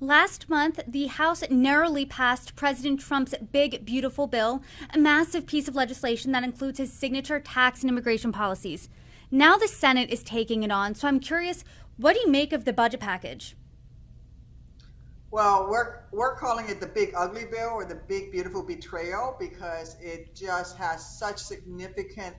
Last month, the House narrowly passed President Trump's Big Beautiful Bill, a massive piece of legislation that includes his signature tax and immigration policies. Now the Senate is taking it on, so I'm curious, what do you make of the budget package? Well, we're calling it the big ugly bill or the big beautiful betrayal because it just has such significant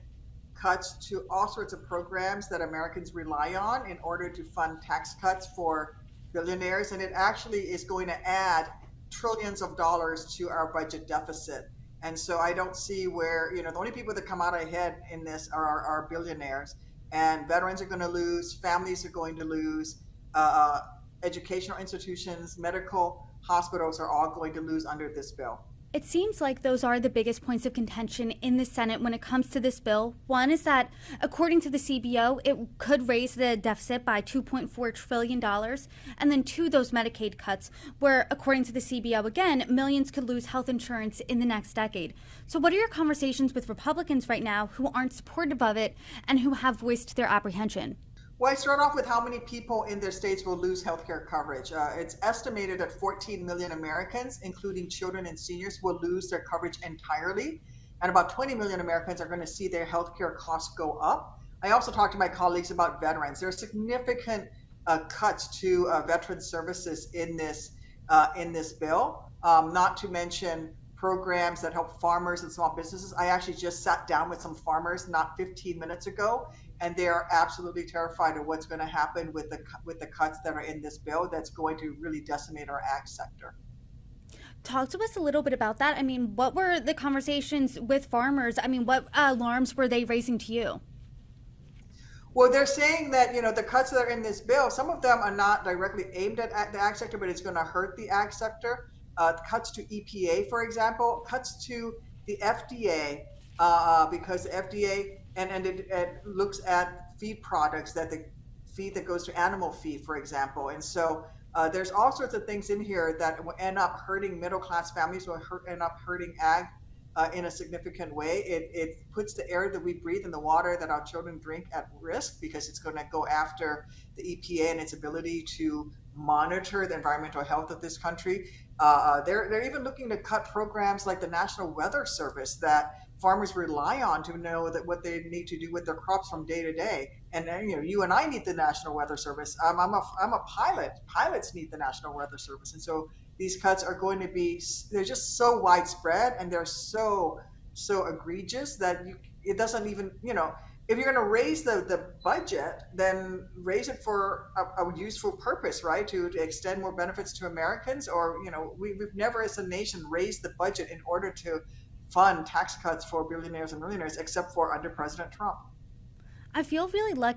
cuts to all sorts of programs that Americans rely on in order to fund tax cuts for billionaires. And it actually is going to add trillions of dollars to our budget deficit. And so I don't see where, the only people that come out ahead in this are our billionaires. And veterans are going to lose, families are going to lose, uh, educational institutions, medical hospitals are all going to lose under this bill. It seems like those are the biggest points of contention in the Senate when it comes to this bill. One is that, according to the CBO, it could raise the deficit by $2.4 trillion. And then two, those Medicaid cuts, where, according to the CBO, again, millions could lose health insurance in the next decade. So, what are your conversations with Republicans right now who aren't supportive of it and who have voiced their apprehension? Well, I start off with how many people in their states will lose healthcare coverage. It's estimated that 14 million Americans, including children and seniors, will lose their coverage entirely. And about 20 million Americans are going to see their healthcare costs go up. I also talked to my colleagues about veterans. There are significant cuts to veteran services in this bill, not to mention programs that help farmers and small businesses. I actually just sat down with some farmers not 15 minutes ago, and they are absolutely terrified of what's going to happen with the cuts that are in this bill. That's going to really decimate our ag sector. Talk to us a little bit about that. I mean, what were the conversations with farmers? I mean, what alarms were they raising to you? Well, they're saying that the cuts that are in this bill, some of them are not directly aimed at the ag sector, but it's going to hurt the ag sector. Cuts to EPA, for example, cuts to the FDA, because the FDA and it looks at feed products, that the feed that goes to animal feed, for example. And so there's all sorts of things in here that will end up hurting middle class families, end up hurting ag in a significant way. It puts the air that we breathe and the water that our children drink at risk, because it's going to go after the EPA and its ability to monitor the environmental health of this country. They're even looking to cut programs like the National Weather Service that farmers rely on to know that what they need to do with their crops from day to day. And you and I need the National Weather Service. I'm a pilot. Pilots need the National Weather Service, and so these cuts are going to be, they're just so widespread and they're so egregious that it doesn't even, if you're going to raise the budget, then raise it for a useful purpose, right? To extend more benefits to Americans. Or we've never as a nation raised the budget in order to fund tax cuts for billionaires and millionaires, except for under President Trump. I feel really lucky